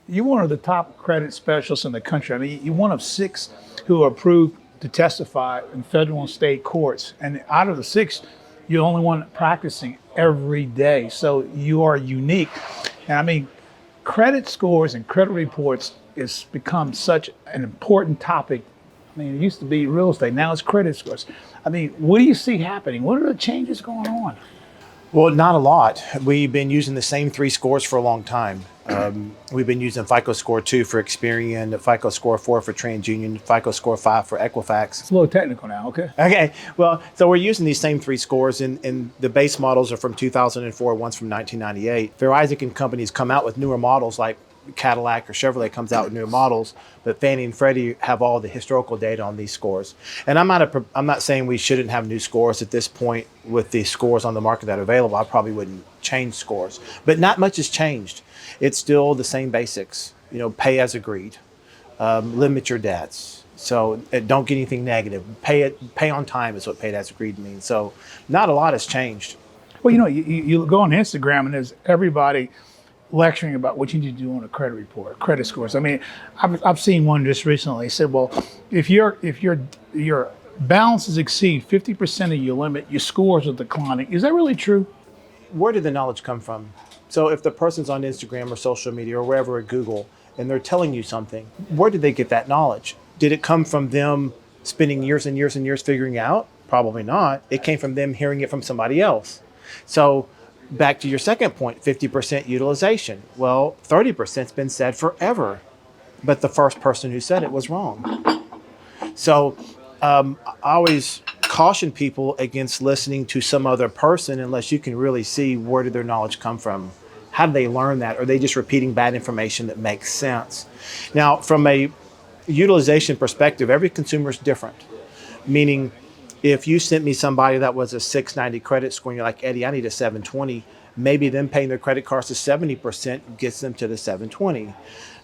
You're one of the top credit specialists in the country. I mean, you're one of 6 who are approved to testify in federal and state courts. And out of the 6, you're the only one practicing every day. So you are unique. And I mean, credit scores and credit reports has become such an important topic. I mean, it used to be real estate. Now it's credit scores. I mean, what do you see happening? What are the changes going on? Well, not a lot. We've been using the same 3 scores for a long time. We've been using FICO Score 2 for Experian, FICO Score 4 for TransUnion, FICO Score 5 for Equifax. It's a little technical now, okay? Okay, well, so we're using these same 3 scores, and the base models are from 2004, one's from 1998. Fair Isaac and companies come out with newer models like Cadillac or Chevrolet comes out with newer models, but Fannie and Freddie have all the historical data on these scores. And I'm not saying we shouldn't have new scores at this point with the scores on the market that are available. I probably wouldn't change scores, but not much has changed. It's still the same basics. You know, pay as agreed, limit your debts. So don't get anything negative. Pay on time is what paid as agreed means. So not a lot has changed. Well, you know, you go on Instagram and there's everybody lecturing about what you need to do on a credit report, credit scores. I mean, I've seen one just recently. It said, well, if your balances exceed 50% of your limit, your scores are declining. Is that really true? Where did the knowledge come from? So if the person's on Instagram or social media or wherever at Google and they're telling you something, where did they get that knowledge? Did it come from them spending years and years and years figuring out? Probably not. It came from them hearing it from somebody else. So back to your second point, 50% utilization. Well, 30%'s been said forever, but the first person who said it was wrong. So I always caution people against listening to some other person unless you can really see where did their knowledge come from. How did they learn that? Are they just repeating bad information that makes sense? Now, from a utilization perspective, every consumer is different, meaning if you sent me somebody that was a 690 credit score and you're like, Eddie, I need a 720, maybe them paying their credit cards to 70% gets them to the 720.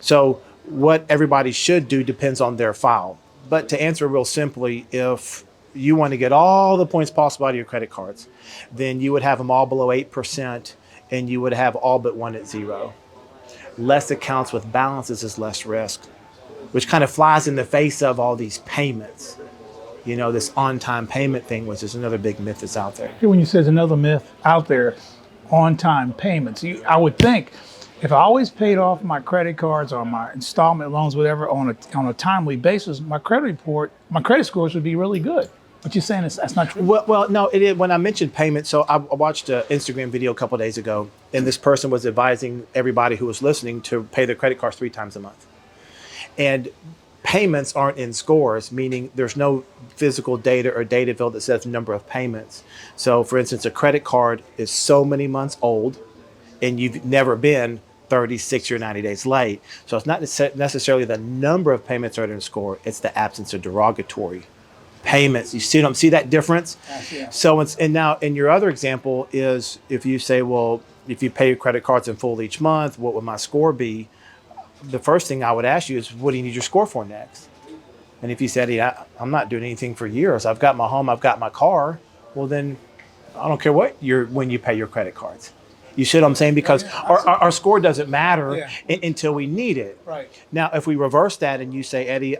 So what everybody should do depends on their file. But to answer real simply, if you want to get all the points possible out of your credit cards, then you would have them all below 8% and you would have all but one at 0. Less accounts with balances is less risk, which kind of flies in the face of all these payments. You know, this on-time payment thing, which is another big myth that's out there. When you say there's another myth out there, on-time payments, I would think if I always paid off my credit cards or my installment loans, whatever, on a timely basis, my credit scores would be really good. But you're saying that's not true? Well, no, it is. When I mentioned payment, so I watched an Instagram video a couple of days ago, and this person was advising everybody who was listening to pay their credit cards 3 times a month. And payments aren't in scores, meaning there's no physical data or data field that says the number of payments. So for instance, a credit card is so many months old and you've never been 30, 60, or 90 days late. So it's not necessarily the number of payments that are in a score, it's the absence of derogatory payments. You see that difference? Yeah. So and now in your other example is if you say, well, if you pay your credit cards in full each month, what would my score be? The first thing I would ask you is, what do you need your score for next? And if you said, yeah, I'm not doing anything for years, I've got my home, I've got my car, well then I don't care when you pay your credit cards. You see what I'm saying? Because our score doesn't matter until we need it. Right. Now, if we reverse that and you say, Eddie,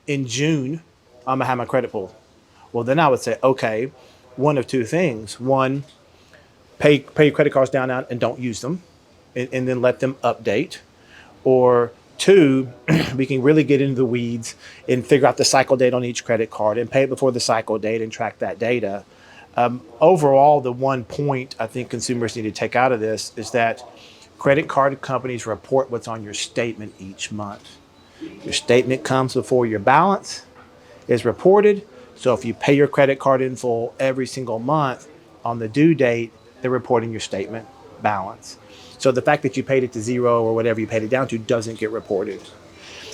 in June, I'm gonna have my credit pulled. Well, then I would say, okay, one of two things. One, pay your credit cards down and don't use them, and then let them update. Or 2, we can really get into the weeds and figure out the cycle date on each credit card and pay it before the cycle date and track that data. Overall, the one point I think consumers need to take out of this is that credit card companies report what's on your statement each month. Your statement comes before your balance is reported. So if you pay your credit card in full every single month, on the due date, they're reporting your statement balance. So the fact that you paid it to 0 or whatever you paid it down to doesn't get reported.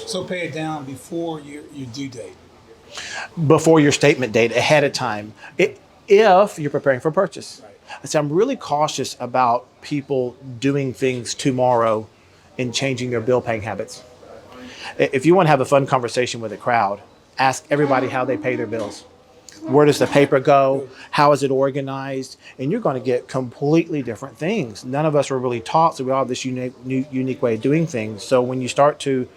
So pay it down before your due date. Before your statement date, ahead of time, if you're preparing for purchase. Right. So I'm really cautious about people doing things tomorrow and changing their bill paying habits. If you want to have a fun conversation with a crowd, ask everybody how they pay their bills. Where does the paper go? How is it organized? And you're going to get completely different things. None of us were really taught, so we all have this unique way of doing things. So when you start to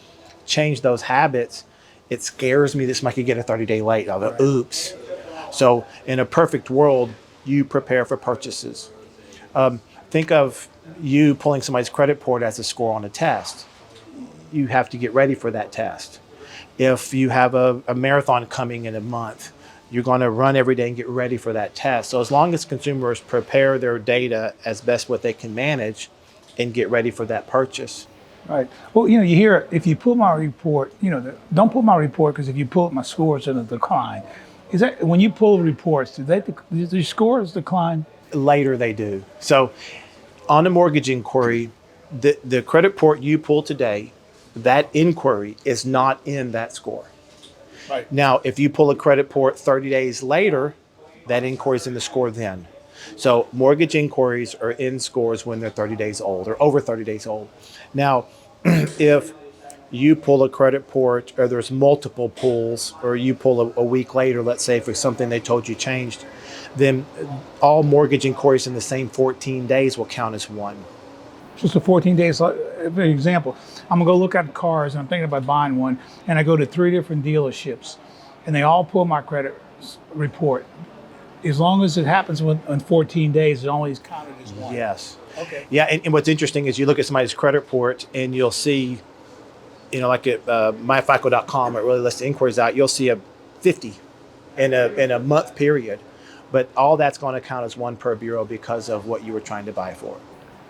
change those habits, it scares me that somebody could get a 30-day late. I'll go, oops. So in a perfect world, you prepare for purchases. Think of you pulling somebody's credit report as a score on a test. You have to get ready for that test. If you have a marathon coming in a month, you're going to run every day and get ready for that test. So as long as consumers prepare their data as best what they can manage and get ready for that purchase. Right. Well, you hear if you pull my report, don't pull my report because if you pull it, my scores are in a decline. Is that when you pull reports, do your scores decline? Later they do. So on a mortgage inquiry, the credit report you pull today, that inquiry is not in that score. Right. Now, if you pull a credit report 30 days later, that inquiry is in the score then. So mortgage inquiries are in scores when they're 30 days old or over 30 days old. Now, if you pull a credit report or there's multiple pulls or you pull a week later, let's say for something they told you changed, then all mortgage inquiries in the same 14 days will count as one. Just a 14 days, for example, I'm gonna go look at cars and I'm thinking about buying one and I go to 3 different dealerships and they all pull my credit report. As long as it happens in 14 days, it only is counted as one. Yes. Okay. Yeah, and what's interesting is you look at somebody's credit report and you'll see, like at myfico.com, it really lists the inquiries out. You'll see a 50 in a month period, but all that's going to count as one per bureau because of what you were trying to buy for.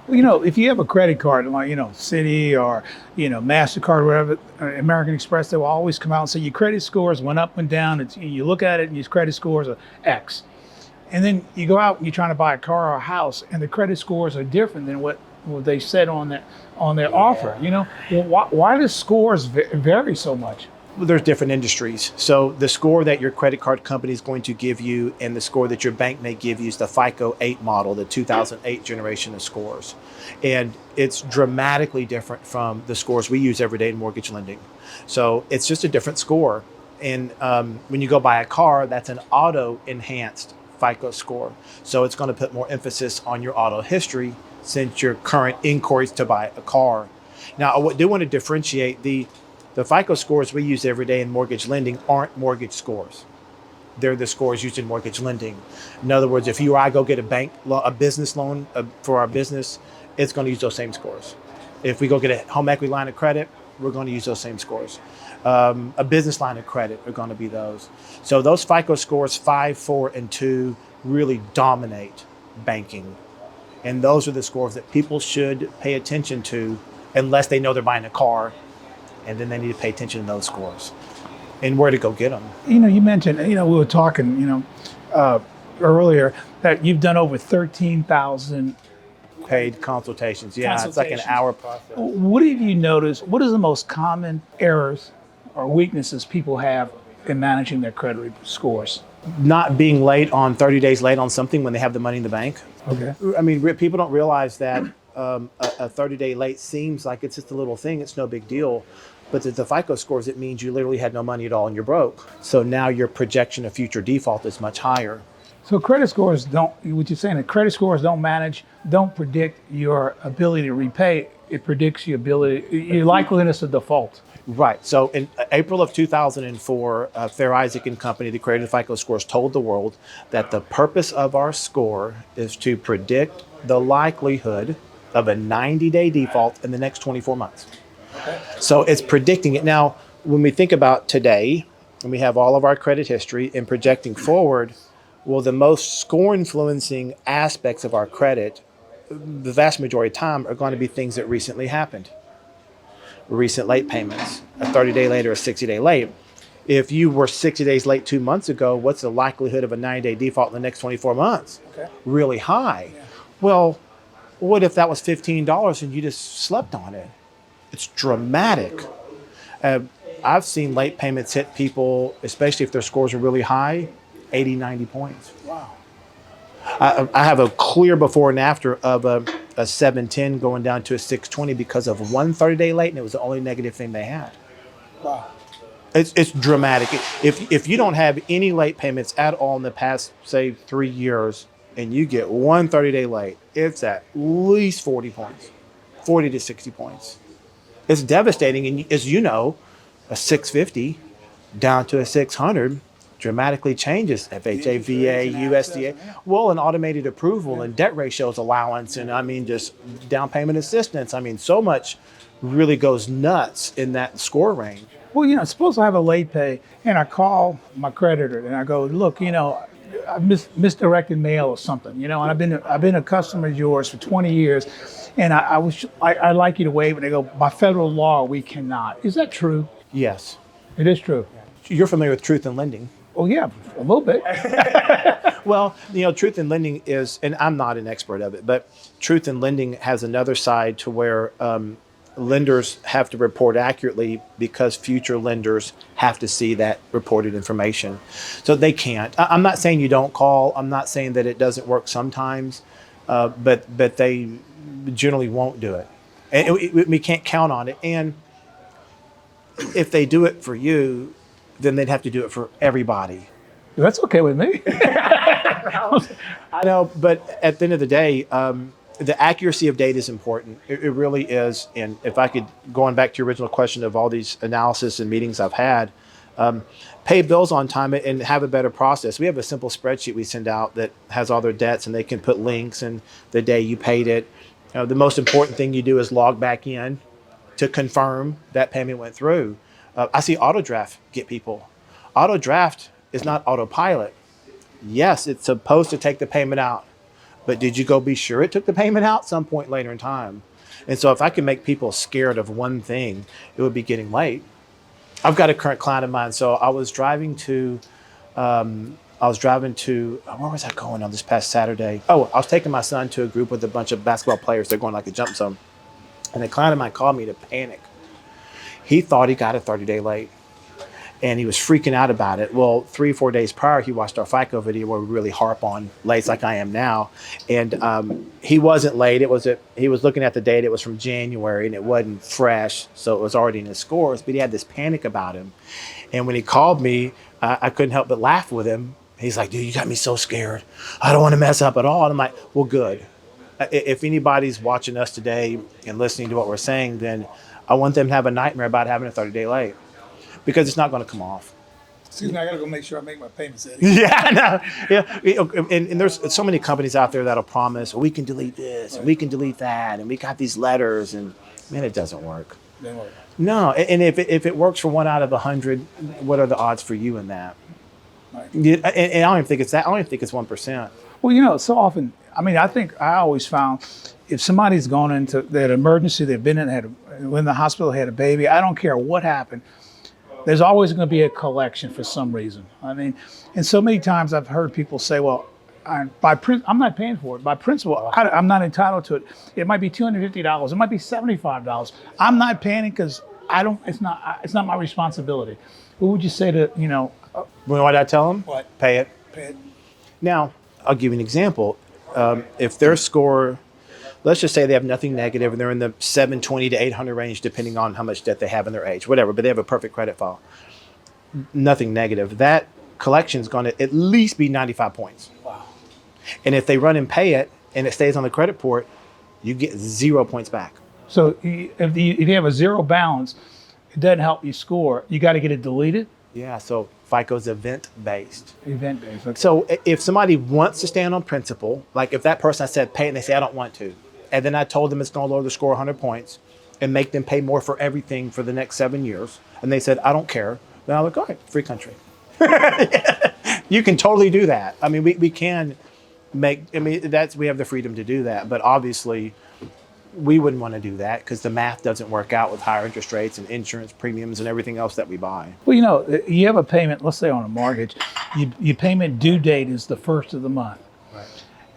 Well, if you have a credit card like, Citi or, MasterCard or whatever, American Express, they will always come out and say your credit scores went up and down. You look at it and your credit scores are X. And then you go out and you're trying to buy a car or a house and the credit scores are different than what they said on their offer. Well, why do scores vary so much? Well, there's different industries. So the score that your credit card company is going to give you and the score that your bank may give you is the FICO 8 model, the 2008 generation of scores. And it's dramatically different from the scores we use every day in mortgage lending. So it's just a different score. And when you go buy a car, that's an auto-enhanced FICO score. So it's going to put more emphasis on your auto history since your current inquiries to buy a car. Now, I do want to differentiate the FICO scores we use every day in mortgage lending aren't mortgage scores. They're the scores used in mortgage lending. In other words, if you or I go get a business loan for our business, it's going to use those same scores. If we go get a home equity line of credit, we're going to use those same scores. A business line of credit are going to be those. So those FICO scores 5, 4, and 2 really dominate banking. And those are the scores that people should pay attention to unless they know they're buying a car. And then they need to pay attention to those scores and where to go get them. You mentioned, we were talking, earlier that you've done over 13,000 paid consultations. Yeah, it's like an hour process. What have you noticed? What is the most common errors or weaknesses people have in managing their credit scores? Not being late on 30 days late on something when they have the money in the bank. Okay. I mean, people don't realize that a 30-day late seems like it's just a little thing. It's no big deal. But the FICO scores, it means you literally had no money at all and you're broke. So now your projection of future default is much higher. So credit scores what you're saying, that credit scores don't predict your ability to repay. It predicts your likeliness of default. Right. So in April of 2004, Fair Isaac and Company, the creator of FICO scores, told the world that the purpose of our score is to predict the likelihood of a 90-day default in the next 24 months. Okay. So it's predicting it. Now, when we think about today, and we have all of our credit history and projecting forward, well, the most score influencing aspects of our credit, the vast majority of time, are going to be things that recently happened. Recent late payments, a 30-day late or a 60-day late. If you were 60 days late 2 months ago, what's the likelihood of a 90-day default in the next 24 months? Okay. Really high. Yeah. Well, what if that was $15 and you just slept on it? It's dramatic. I've seen late payments hit people, especially if their scores are really high, 80, 90 points. Wow. I have a clear before and after of a 710 going down to a 620 because of one 30-day late, and it was the only negative thing they had. Wow. It's dramatic. If you don't have any late payments at all in the past, say, 3 years, and you get one 30-day late, it's at least 40 points, 40 to 60 points. It's devastating. And as you know, a 650 down to a 600 dramatically changes FHA, VA, USDA. Well, an automated approval and debt ratios allowance, and I mean, just down payment assistance. I mean, so much really goes nuts in that score range. Well, suppose I have a late pay and I call my creditor and I go, look, I misdirected mail or something, and I've been a customer of yours for 20 years, and I'd like you to waive it. And they go, by federal law, we cannot. Is that true? Yes. It is true. You're familiar with truth in lending. Oh yeah, a little bit. Well, truth in lending is, and I'm not an expert of it, but truth in lending has another side to where lenders have to report accurately because future lenders have to see that reported information. So they can't. I'm not saying you don't call. I'm not saying that it doesn't work sometimes, but they generally won't do it. And we can't count on it. And if they do it for you, then they'd have to do it for everybody. That's okay with me. I know, but at the end of the day, the accuracy of data is important. It really is. And if I could, going back to your original question of all these analysis and meetings I've had, pay bills on time and have a better process. We have a simple spreadsheet we send out that has all their debts, and they can put links and the day you paid it. The most important thing you do is log back in to confirm that payment went through. I see AutoDraft get people. AutoDraft is not autopilot. Yes, it's supposed to take the payment out, but did you go be sure it took the payment out some point later in time? And so if I can make people scared of one thing, it would be getting late. I've got a current client of mine. So I was driving to, where was I going on this past Saturday? Oh, I was taking my son to a group with a bunch of basketball players. They're going like a jump zone. And a client of mine called me to panic. He thought he got a 30-day late, and he was freaking out about it. Well, 3 or 4 days prior, he watched our FICO video where we really harp on lates like I am now. And he wasn't late. He was looking at the date. It was from January, and it wasn't fresh, so it was already in his scores. But he had this panic about him. And when he called me, I couldn't help but laugh with him. He's like, dude, you got me so scared. I don't want to mess up at all. And I'm like, well, good. If anybody's watching us today and listening to what we're saying, then I want them to have a nightmare about having a 30-day late, because it's not going to come off. Excuse me, I got to go make sure I make my payments, Eddie. Yeah, I know. Yeah, and there's so many companies out there that'll promise, we can delete this, and we can delete that, and we got these letters, and man, it doesn't work. No, and if it works for 1 out of 100, what are the odds for you in that? Right. And I don't even think it's that. I don't even think it's 1%. Well, so often, I always found if somebody's gone into that emergency, they've been in the hospital, had a baby, I don't care what happened, there's always going to be a collection for some reason. And so many times I've heard people say, well, I'm not paying for it. By principle, I'm not entitled to it. It might be $250. It might be $75. I'm not paying it because it's not my responsibility. What would you say to, You know what I tell them? What? Pay it. Pay it. Now, I'll give you an example. If their score, let's just say they have nothing negative and they're in the 720 to 800 range, depending on how much debt they have in their age, whatever, but they have a perfect credit file, nothing negative, that collection is going to at least be 95 points. Wow. And if they run and pay it and it stays on the credit report, you get 0 points back. So if you have a zero balance, it doesn't help you score. You got to get it deleted? Yeah, so FICO's event-based. Event-based. Okay. So if somebody wants to stand on principle, like if that person I said pay and they say I don't want to, and then I told them it's going to lower the score 100 points and make them pay more for everything for the next 7 years, and they said I don't care, then I'm like, all right, free country. You can totally do that. I mean, we can make, we have the freedom to do that, but obviously we wouldn't want to do that because the math doesn't work out with higher interest rates and insurance premiums and everything else that we buy. Well, you have a payment, let's say on a mortgage, your payment due date is the 1st of the month. Right.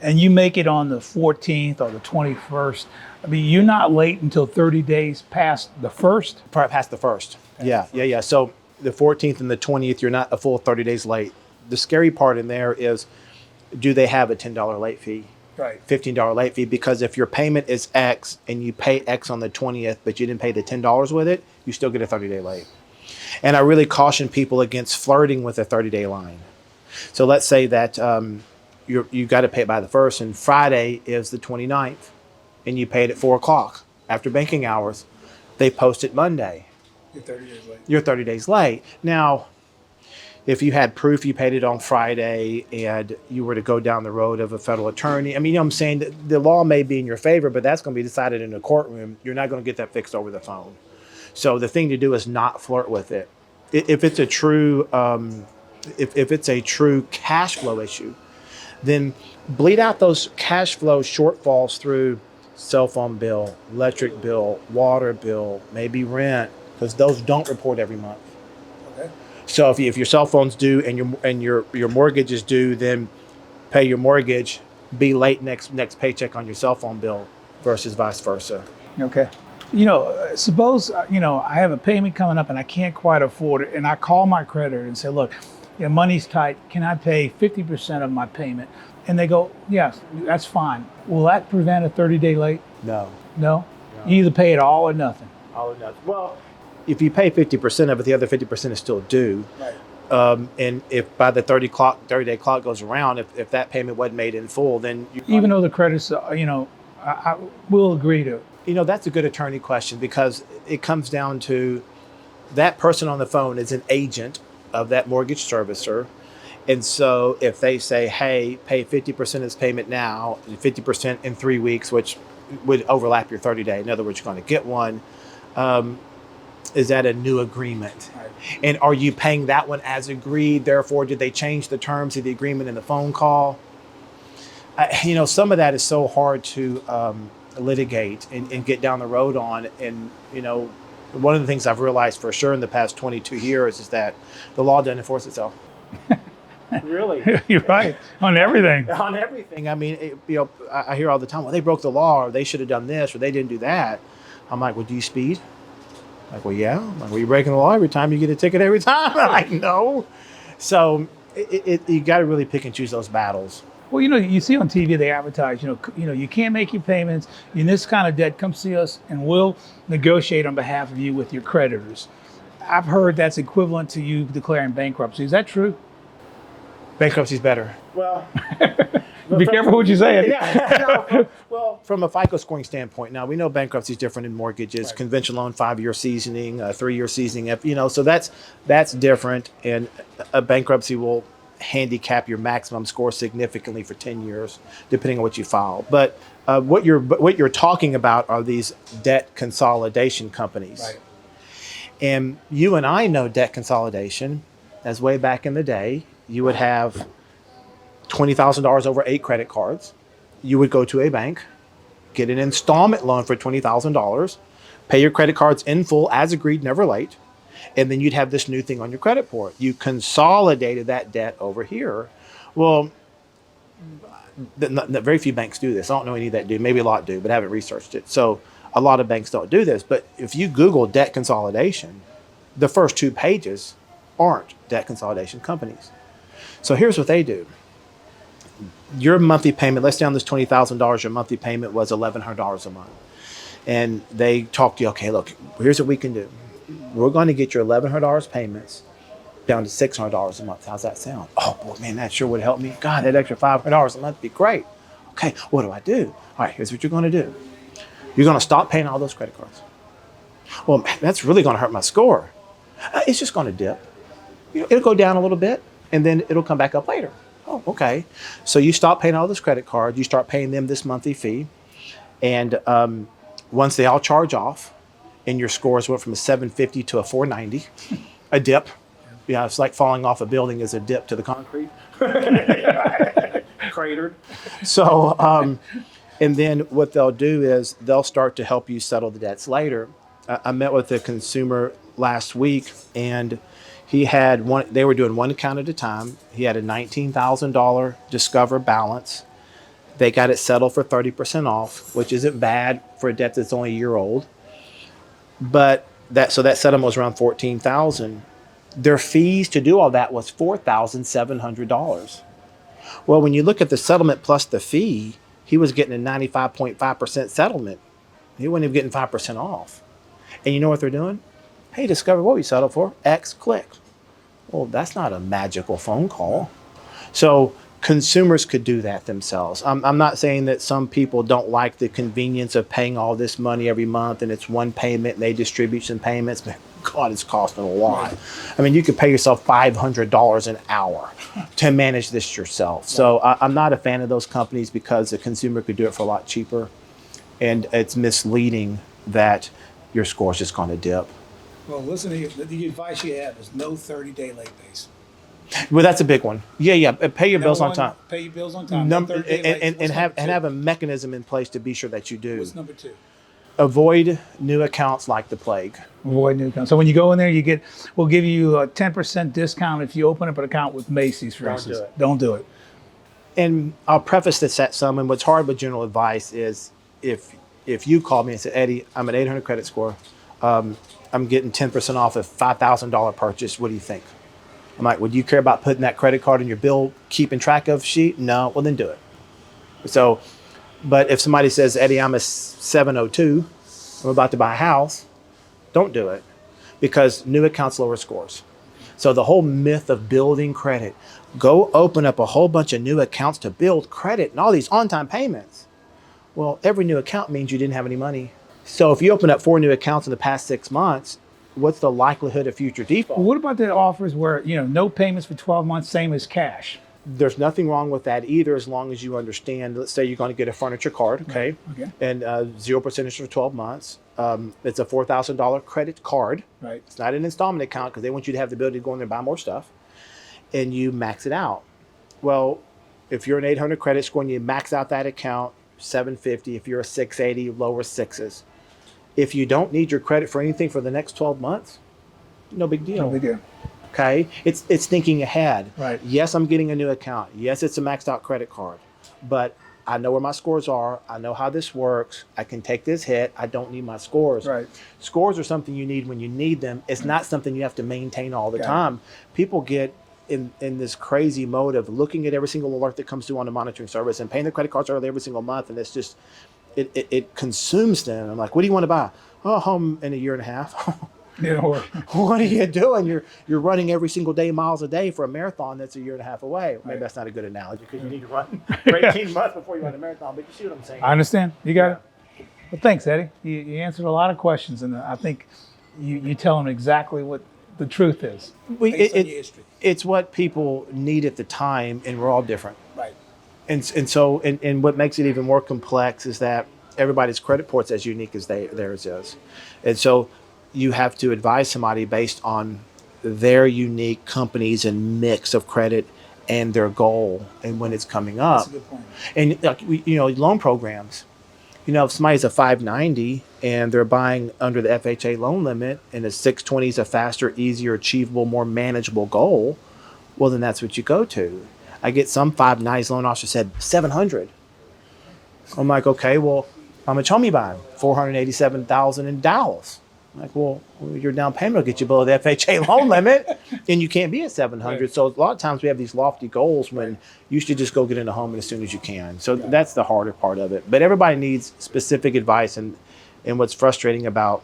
And you make it on the 14th or the 21st. You're not late until 30 days past the 1st? Past the 1st. Yeah. So the 14th and the 20th, you're not a full 30 days late. The scary part in there is, do they have a $10 late fee? Right. $15 late fee, because if your payment is X and you pay X on the 20th, but you didn't pay the $10 with it, you still get a 30-day late. And I really caution people against flirting with a 30-day line. So let's say that you've got to pay it by the 1st, and Friday is the 29th, and you paid at 4 o'clock after banking hours. They post it Monday. You're 30 days late. You're 30 days late. Now, if you had proof you paid it on Friday and you were to go down the road of a federal attorney, I mean, you know what I'm saying? The law may be in your favor, but that's going to be decided in a courtroom. You're not going to get that fixed over the phone. So the thing to do is not flirt with it. If it's a true, if it's a true cash flow issue, then bleed out those cash flow shortfalls through cell phone bill, electric bill, water bill, maybe rent, because those don't report every month. Okay. So if your cell phone's due and your mortgage is due, then pay your mortgage, be late next paycheck on your cell phone bill versus vice versa. Okay. Suppose, I have a payment coming up and I can't quite afford it. And I call my creditor and say, look, money's tight. Can I pay 50% of my payment? And they go, yes, that's fine. Will that prevent a 30-day late? No. No? You either pay it all or nothing. All or nothing. Well, if you pay 50% of it, the other 50% is still due. Right. And if by the 30-day clock goes around, if that payment wasn't made in full, then even though the credit's, I will agree to. That's a good attorney question, because it comes down to that person on the phone is an agent of that mortgage servicer. And so if they say, hey, pay 50% of this payment now, 50% in 3 weeks, which would overlap your 30-day. In other words, you're going to get one. Is that a new agreement? Right. And are you paying that one as agreed? Therefore, did they change the terms of the agreement in the phone call? Some of that is so hard to litigate and get down the road on. And, one of the things I've realized for sure in the past 22 years is that the law doesn't enforce itself. Really? You're right. On everything. On everything. I mean, I hear all the time, well, they broke the law, or they should have done this, or they didn't do that. I'm like, well, do you speed? Like, well, yeah. I'm like, well, you're breaking the law every time. You get a ticket every time. I'm like, no. So you got to really pick and choose those battles. Well, you see on TV, they advertise, you can't make your payments. You're in this kind of debt. Come see us and we'll negotiate on behalf of you with your creditors. I've heard that's equivalent to you declaring bankruptcy. Is that true? Bankruptcy's better. Well, be careful what you say. Yeah. Well, from a FICO scoring standpoint, now we know bankruptcy is different in mortgages. Right. Conventional loan, 5-year seasoning, 3-year seasoning. So that's different, and a bankruptcy will handicap your maximum score significantly for 10 years, depending on what you file. But what you're talking about are these debt consolidation companies. Right. And you and I know debt consolidation as way back in the day. You would have $20,000 over 8 credit cards. You would go to a bank, get an installment loan for $20,000, pay your credit cards in full as agreed, never late, and then you'd have this new thing on your credit report. You consolidated that debt over here. Well, very few banks do this. I don't know any that do. Maybe a lot do, but haven't researched it. So a lot of banks don't do this. But if you Google debt consolidation, the first 2 pages aren't debt consolidation companies. So here's what they do. Your monthly payment, let's say on this $20,000, your monthly payment was $1,100 a month. And they talk to you, okay, look, here's what we can do. We're going to get your $1,100 payments down to $600 a month. How's that sound? Oh, boy, man, that sure would help me. God, that extra $500 a month would be great. Okay, what do I do? All right, here's what you're going to do. You're going to stop paying all those credit cards. Well, man, that's really going to hurt my score. It's just going to dip. It'll go down a little bit, and then it'll come back up later. Oh, okay. So you stop paying all those credit cards. You start paying them this monthly fee. And once they all charge off, and your scores went from a 750 to a 490, a dip. Yeah, it's like falling off a building is a dip to the concrete. Cratered. So, and then what they'll do is they'll start to help you settle the debts later. I met with a consumer last week, and he had they were doing one account at a time. He had a $19,000 Discover balance. They got it settled for 30% off, which isn't bad for a debt that's only a year old. But that settlement was around $14,000. Their fees to do all that was $4,700. Well, when you look at the settlement plus the fee, he was getting a 95.5% settlement. He wasn't even getting 5% off. And you know what they're doing? Hey, Discover, what we settled for? X, click. Well, that's not a magical phone call. So consumers could do that themselves. I'm not saying that some people don't like the convenience of paying all this money every month and it's one payment and they distribute some payments, but God, it's costing a lot. I mean, you could pay yourself $500 an hour to manage this yourself. So I'm not a fan of those companies because the consumer could do it for a lot cheaper. And it's misleading that your score is just going to dip. Well, listen, the advice you have is no 30-day late fees. Well, that's a big one. Yeah. Pay your bills on time. Pay your bills on time. No 30-day late. And have a mechanism in place to be sure that you do. What's number 2? Avoid new accounts like the plague. Avoid new accounts. So when you go in there, we'll give you a 10% discount if you open up an account with Macy's, for instance. Don't do it. And I'll preface this at some, and what's hard with general advice is if you called me and said, Eddie, I'm an 800 credit score. I'm getting 10% off a $5,000 purchase. What do you think? I'm like, would you care about putting that credit card in your bill keeping track of sheet? No, well then do it. So, but if somebody says, Eddie, I'm a 702, I'm about to buy a house, don't do it because new accounts lower scores. So the whole myth of building credit, go open up a whole bunch of new accounts to build credit and all these on-time payments. Well, every new account means you didn't have any money. So if you open up 4 new accounts in the past 6 months, what's the likelihood of future default? What about the offers where, no payments for 12 months, same as cash? There's nothing wrong with that either, as long as you understand. Let's say you're going to get a furniture card, okay? And 0% interest for 12 months. It's a $4,000 credit card. Right. It's not an installment account because they want you to have the ability to go in there and buy more stuff. And you max it out. Well, if you're an 800 credit score and you max out that account, 750. If you're a 680, lower 6s. If you don't need your credit for anything for the next 12 months, no big deal. No big deal. Okay, it's thinking ahead. Right. Yes, I'm getting a new account. Yes, it's a maxed out credit card, but I know where my scores are. I know how this works. I can take this hit. I don't need my scores. Right. Scores are something you need when you need them. It's not something you have to maintain all the time. People get in this crazy mode of looking at every single alert that comes through on the monitoring service and paying their credit cards early every single month, and it's just it consumes them. I'm like, what do you want to buy? Oh, home in a year and a half. What are you doing? You're running every single day, miles a day for a marathon that's a year and a half away. Maybe that's not a good analogy because you need to run for 18 months before you run a marathon, but you see what I'm saying. I understand. You got it. Well, thanks, Eddie. You answered a lot of questions, and I think you tell them exactly what the truth is. It's what people need at the time, and we're all different. Right. And so what makes it even more complex is that everybody's credit report's as unique as theirs is. And so you have to advise somebody based on their unique companies and mix of credit and their goal and when it's coming up. That's a good point. And loan programs, if somebody's a 590 and they're buying under the FHA loan limit and a 620 is a faster, easier, achievable, more manageable goal, well, then that's what you go to. I get some 590s loan officer said 700. I'm like, okay, well, how much home you buying? $487,000 in Dallas. I'm like, well, your down payment will get you below the FHA loan limit, and you can't be at 700. Right. So a lot of times we have these lofty goals when you should just go get in a home as soon as you can. So that's the harder part of it. But everybody needs specific advice, and what's frustrating about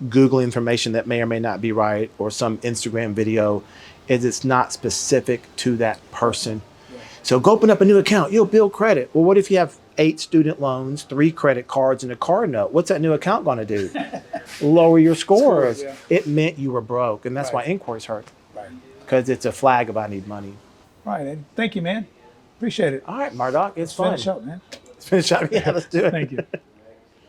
Google information that may or may not be right, or some Instagram video, is it's not specific to that person. Yeah. So go open up a new account. You'll build credit. Well, what if you have 8 student loans, 3 credit cards, and a car note? What's that new account going to do? Lower your scores. It meant you were broke, and that's why inquiries hurt. Right. Because it's a flag of I need money. Right, Ed. Thank you, man. Appreciate it. All right, Murdoch. It's fun. Finish up, man. Let's finish up. Yeah, let's do it. Thank you.